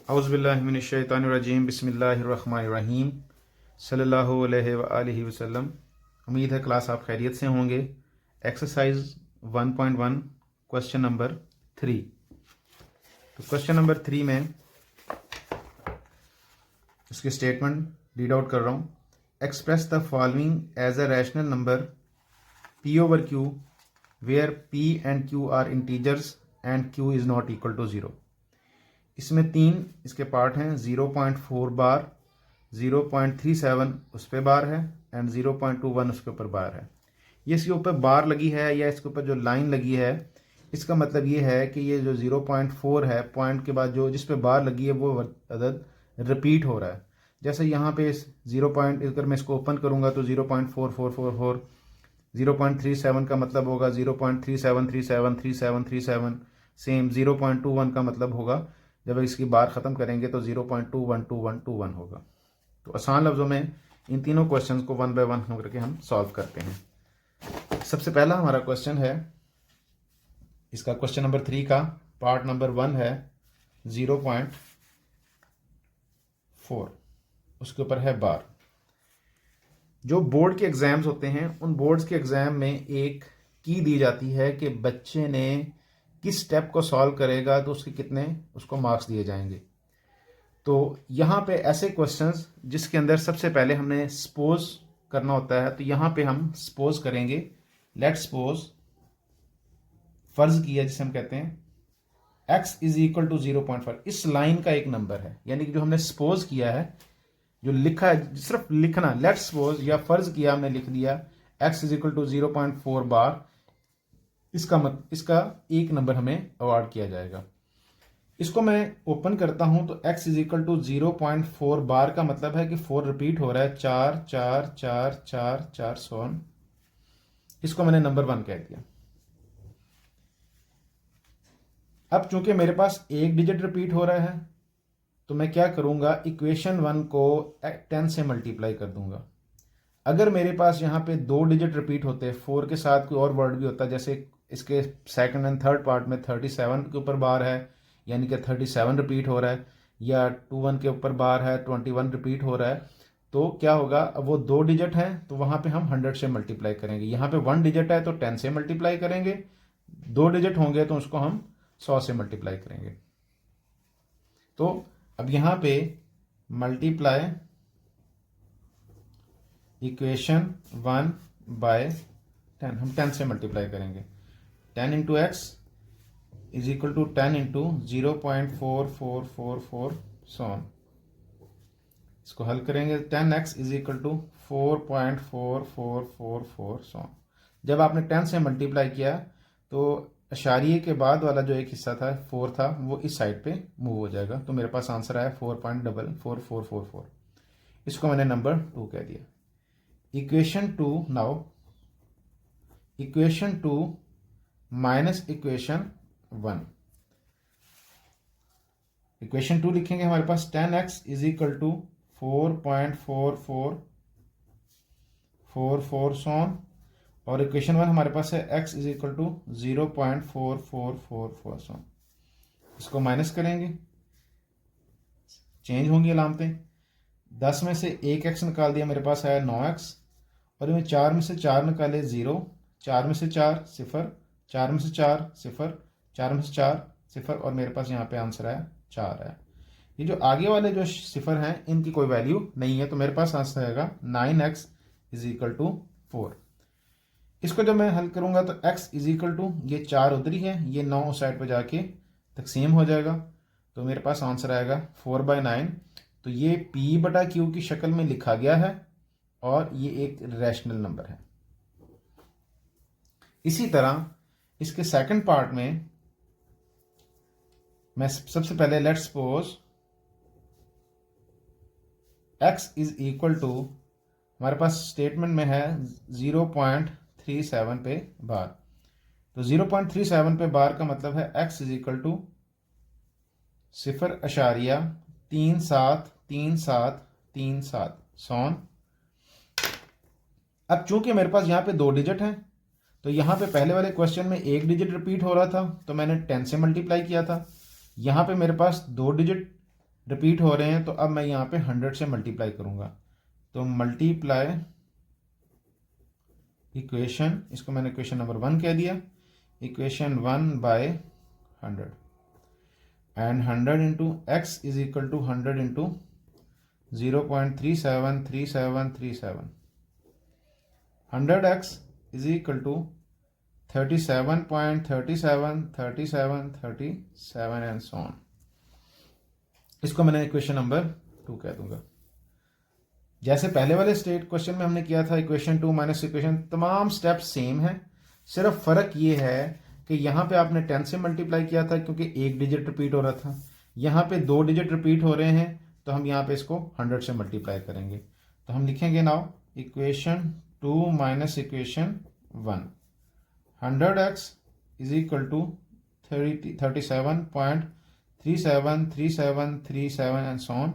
औज़ुबिल्लाहिमिनश्शैतानिर्रजीम बिस्मिल्लाहिर्रहमानिर्रहीम सल्लल्लाहु अलैहि व आलिहि वसल्लम। उम्मीद है क्लास आप खैरियत से होंगे। Exercise 1.1 question number 3। तो क्वेश्चन नंबर 3 में इसकी स्टेटमेंट रीड आउट कर रहा हूँ। Express the following as a rational number p over q where p and q are integers and q is not equal to 0। इसमें तीन इसके पार्ट हैं। 0.4 बार, 0.37 उस पर बार है एंड 0.21 उसके ऊपर बार है। ये इसके ऊपर बार लगी है या इसके ऊपर जो लाइन लगी है, इसका मतलब ये है कि ये जो 0.4 है, पॉइंट के बाद जो जिस पे बार लगी है वो अदद रिपीट हो रहा है। जैसे यहाँ पे 0 पॉइंट, अगर मैं इसको ओपन करूँगा तो 0.4444, 0.37 का मतलब होगा 0.37373737। सेम 0.21 का मतलब होगा जब इसकी बार ख़त्म करेंगे तो 0.212121 होगा। तो आसान लफ्ज़ों में इन तीनों क्वेश्चंस को वन बाय वन करके हम सॉल्व करते हैं। सबसे पहला हमारा क्वेश्चन है, इसका क्वेश्चन नंबर 3 का पार्ट नंबर 1 है 0.4, उसके ऊपर है बार। जो बोर्ड के एग्ज़ाम्स होते हैं, उन बोर्ड्स के एग्ज़ाम में एक की दी जाती है कि बच्चे ने किस स्टेप को सॉल्व करेगा तो उसके कितने उसको मार्क्स दिए जाएंगे। तो यहाँ पे ऐसे क्वेश्चंस जिसके अंदर सबसे पहले हमने सपोज करना होता है, तो यहाँ पे हम सपोज करेंगे। लेट सपोज, फर्ज किया जिसे हम कहते हैं x इज इक्वल टू 0.5, इस लाइन का एक नंबर है। यानी कि जो हमने सपोज किया है, जो लिखा है, सिर्फ लिखना लेट सपोज या फर्ज किया हमने लिख दिया x इज इक्वल टू 0.4 बार, इसका एक नंबर हमें अवार्ड किया जाएगा। इसको मैं ओपन करता हूं तो x इज इक्वल टू 0.4 बार का मतलब है कि 4 रिपीट हो रहा है, 4 4 4 4 4 सो ऑन। इसको मैंने नंबर 1 कह दिया। अब चूंकि मेरे पास एक डिजिट रिपीट हो रहा है तो मैं क्या करूंगा, इक्वेशन 1 को 10 से मल्टीप्लाई कर दूंगा। अगर मेरे पास यहाँ पे 2 डिजिट रिपीट होते, 4 के साथ कोई और वर्ड भी होता, जैसे इसके सेकंड एंड थर्ड पार्ट में 37 के ऊपर बार है, यानी कि 37 रिपीट हो रहा है, या 21 के ऊपर बार है, 21 रिपीट हो रहा है, तो क्या होगा, अब वो 2 डिजिट हैं तो वहाँ पे हम 100 से मल्टीप्लाई करेंगे। यहाँ पे 1 डिजिट है तो 10 से मल्टीप्लाई करेंगे, 2 डिजिट होंगे तो उसको हम 100 से मल्टीप्लाई करेंगे। तो अब यहाँ पे मल्टीप्लाई इक्वेशन 1 बाय 10, हम 10 से मल्टीप्लाई करेंगे। 10 into x is equal to 10 into 0.4444 so on. इसको हल करेंगे, 10x is equal to 4.4444 sworn. जब आपने 10 से मल्टीप्लाई किया तो अशारिये के बाद वाला जो एक हिस्सा था 4 था, वो इस साइड पे मूव हो जाएगा। तो मेरे पास आंसर आया 4.4444। इसको मैंने नंबर 2 कह दिया। Equation 2, now equation 2 minus equation 1। Equation 2 लिखेंगे, हमारे पास 10x is equal to 4.4444 so on, और इक्वेशन 1 हमारे पास है x is equal to 0.4444 so on. इसको माइनस करेंगे, चेंज होंगी अलामतें। 10 में से एक x निकाल दिया, मेरे पास आया 9x, और इनमें 4 में से 4 निकाले 0, 4 में से 4 0, 4 में से 4 0, 4 में से 4 0, और मेरे पास यहाँ पे आंसर आया 4 है। ये जो आगे वाले जो सिफर हैं इनकी कोई वैल्यू नहीं है, तो मेरे पास आंसर आएगा 9x इज इक्वल टू 4। इसको जब मैं हल करूंगा तो x इज इक्वल टू, ये 4 उधर ही है, ये 9 उस साइड पर जाके तकसीम हो जाएगा, तो मेरे पास आंसर आएगा 4/9। तो ये p/q की शक्ल में लिखा गया है और ये एक रैशनल नंबर है। इसी तरह इसके सेकंड पार्ट में मैं सबसे पहले let suppose x is equal to, हमारे पास स्टेटमेंट में है 0.37 पे बार। तो 0.37 पे बार का मतलब है x is equal to 0.373737 so on. अब चूंकि मेरे पास यहाँ पे 2 डिजिट हैं, तो यहाँ पे पहले वाले क्वेश्चन में एक डिजिट रिपीट हो रहा था तो मैंने 10 से मल्टीप्लाई किया था। यहाँ पे मेरे पास 2 डिजिट रिपीट हो रहे हैं, तो अब मैं यहाँ पे 100 से मल्टीप्लाई करूँगा। तो मल्टीप्लाई इक्वेशन, इसको मैंने इक्वेशन नंबर 1 कह दिया, equation 1 by 100 and 100 into x is equal to 100 into 0.373737। 100x is equal to 37.373737 and so on. इसको मैंने इक्वेशन नंबर 2 कह दूंगा। जैसे पहले वाले स्टेट क्वेश्चन में हमने किया था, इक्वेशन 2 माइनस इक्वेशन, तमाम स्टेप सेम है, सिर्फ फर्क ये है कि यहाँ पे आपने 10 से मल्टीप्लाई किया था क्योंकि एक डिजिट रिपीट हो रहा था, यहाँ पे 2 डिजिट रिपीट हो रहे हैं, तो हम यहाँ पे इसको 100 से मल्टीप्लाई करेंगे। तो हम लिखेंगे now equation 2 minus equation 1, 100x is equal to 37.373737 and so on.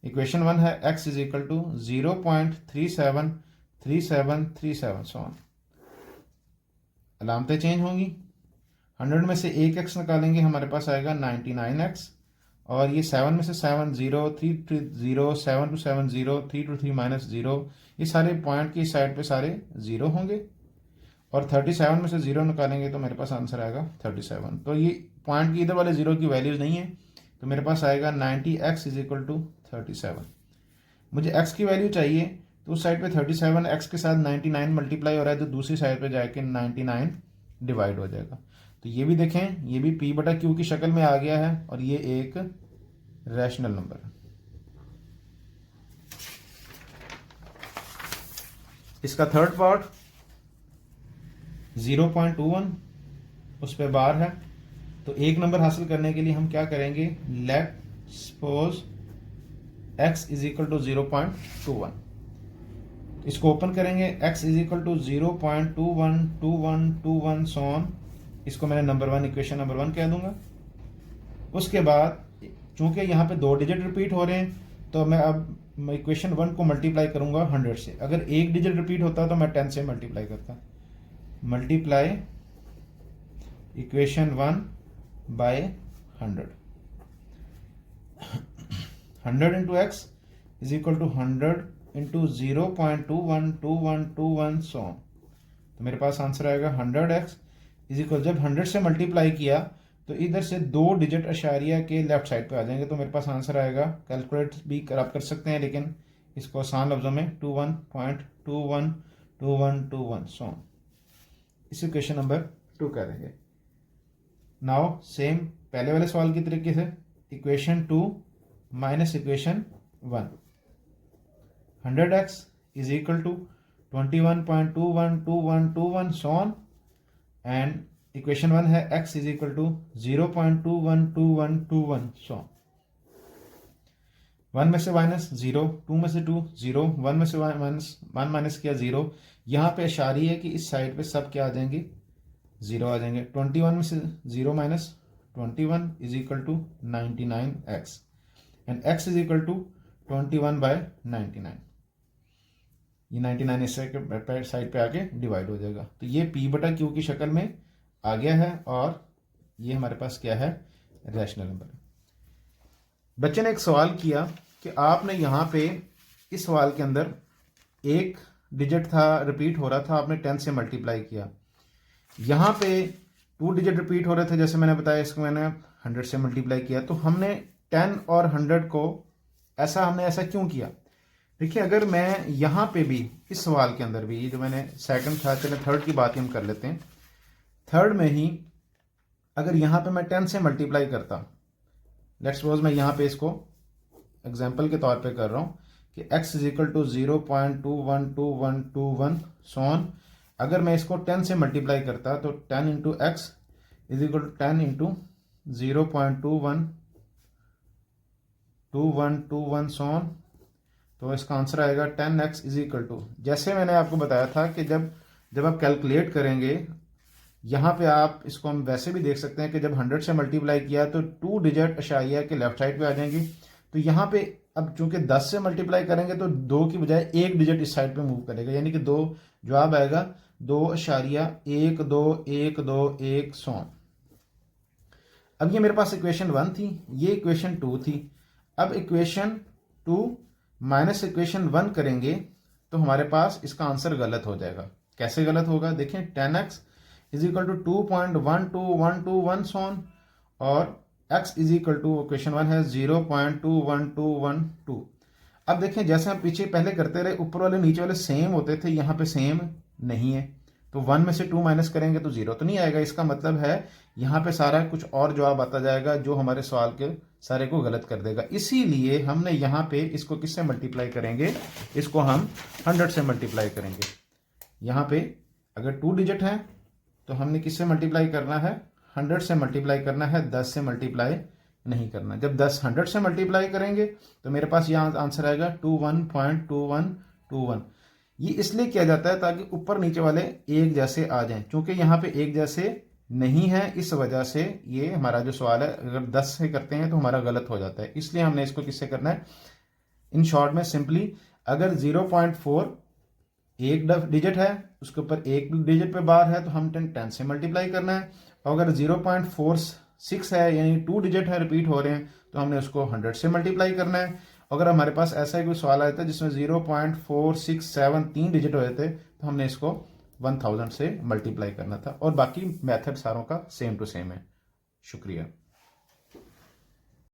Equation 1 है x is equal to 0.373737 so on. अलामतें चेंज होंगी, 100 में से एक x निकालेंगे, हमारे पास आएगा 99x, और ये 7 में से 7 0, 3 to 0, 7 to 7 0, 3 to 3 माइनस 0, ये सारे पॉइंट की साइड पे सारे 0 होंगे, और 37 में से 0 निकालेंगे तो मेरे पास आंसर आएगा 37। तो ये पॉइंट की इधर वाले 0 की वैल्यूज नहीं है, तो मेरे पास आएगा 90x इज इक्वल टू 37। मुझे x की वैल्यू चाहिए, तो उस साइड पे 37 x के साथ 99 मल्टीप्लाई हो रहा है, तो दूसरी साइड पे जाके 99 डिवाइड हो जाएगा। तो ये भी देखें, ये भी p बटा q की शक्ल में आ गया है, और ये एक रैशनल नंबर है। इसका थर्ड पार्ट 0.21 उस पर बार है, तो एक नंबर हासिल करने के लिए हम क्या करेंगे, let suppose x is equal to 0.21, इसको ओपन करेंगे, x is equal to 0.212121 so on. इसको मैंने नंबर 1 इक्वेशन नंबर 1 कह दूंगा। उसके बाद चूंकि यहाँ पे 2 डिजिट रिपीट हो रहे हैं, तो मैं अब इक्वेशन 1 को मल्टीप्लाई करूंगा 100 से। अगर एक डिजिट रिपीट होता तो मैं 10 से मल्टीप्लाई करता। Multiply equation 1 by 100, 100 into x is equal to 100 into 0.212121 so on. तो मेरे पास आंसर आएगा 100x इज इक्वल, जब 100 से मल्टीप्लाई किया तो इधर से 2 डिजिट अशारिया के लेफ्ट साइड पे आ जाएंगे, तो मेरे पास आंसर आएगा, कैलकुलेट भी आप कर सकते हैं, लेकिन इसको आसान लफ्जों में 21.212121 सो ऑन। इस इक्वेशन नंबर 2 कह देंगे। नाउ सेम पहले वाले सवाल की तरीके से equation 2 minus equation 1, 100x is equal to 21.212121 so on, and equation 1 है x is equal to 0.212121 so on. 1 में से माइनस 0, 2 में से 2 0, 1 में से माइनस 1 माइनस किया 0, यहाँ पे इशारी है कि इस साइड पे सब क्या आ जाएंगे, 0 आ जाएंगे। 21 में से 0 minus 21 is equal to 99x, and x is equal to 21 by 99। ये 99 इस साइड पे आके डिवाइड हो जाएगा। तो ये p बटा q की शक्ल में आ गया है, और ये हमारे पास क्या है, रैशनल नंबर है। बच्चे ने एक सवाल किया कि आपने यहाँ पे इस सवाल के अंदर एक डिजिट था रिपीट हो रहा था, आपने 10 से मल्टीप्लाई किया, यहाँ पे 2 डिजिट रिपीट हो रहे थे, जैसे मैंने बताया, इसको मैंने 100 से मल्टीप्लाई किया। तो हमने 10 और 100 को हमने ऐसा क्यों किया? देखिए, अगर मैं यहाँ पे भी इस सवाल के अंदर भी, ये जो मैंने सेकंड था, चले थर्ड की बात ही हम कर लेते हैं, थर्ड में ही अगर यहाँ पे मैं 10 से मल्टीप्लाई करता, लेट्स सपोज मैं यहाँ पे इसको एग्जाम्पल के तौर पे कर रहा हूँ कि x is equal to 0.212121 so on. अगर मैं इसको 10 से मल्टीप्लाई करता तो 10 into x is equal to 10 into 0.212121 so on. तो इसका आंसर आएगा 10x इज इक्वल टू, जैसे मैंने आपको बताया था कि जब आप कैलकुलेट करेंगे, यहाँ पे आप इसको हम वैसे भी देख सकते हैं कि जब 100 से मल्टीप्लाई किया तो 2 डिजिट अशारिया के लेफ्ट साइड पे आ जाएंगी। तो यहाँ पे अब चूंकि 10 से मल्टीप्लाई करेंगे तो 2 की बजाय 1 डिजिट इस साइड पे मूव करेगा, यानी कि 2 जवाब आएगा 2.121121 सो ऑन। अब ये मेरे पास इक्वेशन 1 थी, ये इक्वेशन 2 थी। अब इक्वेशन 2 माइनस इक्वेशन 1 करेंगे तो हमारे पास इसका आंसर गलत हो जाएगा। कैसे गलत होगा, देखें 10x is equal to 2.12121 so on और x is equal to equation 1 है 0.21212। अब देखें जैसे हम पीछे पहले करते रहे, ऊपर वाले नीचे वाले सेम होते थे, यहाँ पे सेम नहीं है, तो 1 में से 2 माइनस करेंगे तो 0 तो नहीं आएगा। इसका मतलब है यहाँ पे सारा कुछ और जवाब आता जाएगा जो हमारे सवाल के सारे को गलत कर देगा। इसीलिए हमने यहाँ पे इसको किससे मल्टीप्लाई करेंगे, इसको हम 100 से मल्टीप्लाई करेंगे। यहाँ पे अगर 2 डिजिट है तो हमने किससे मल्टीप्लाई करना है, 100 से मल्टीप्लाई करना है, 10 से मल्टीप्लाई नहीं करना। जब 10 100 से मल्टीप्लाई करेंगे तो मेरे पास यहाँ आंसर आएगा 21.2121। ये इसलिए किया जाता है ताकि ऊपर नीचे वाले एक जैसे आ जाएं, क्योंकि यहाँ पे एक जैसे नहीं है, इस वजह से ये हमारा जो सवाल है अगर 10 से करते हैं तो हमारा गलत हो जाता है। इसलिए हमने इसको किससे करना है, इन शॉर्ट में सिंपली अगर 0.4 एक डिजिट है उसके ऊपर एक डिजिट पे बार है तो हम 10 से मल्टीप्लाई करना है, और अगर 0.46 है यानी 2 डिजिट है रिपीट हो रहे हैं तो हमने उसको 100 से मल्टीप्लाई करना है। अगर हमारे पास ऐसा ही कोई सवाल आया था जिसमें 0.467 3 डिजिट हुए थे तो हमने इसको 1000 से मल्टीप्लाई करना था। और बाकी मेथड सारों का सेम टू सेम है। शुक्रिया।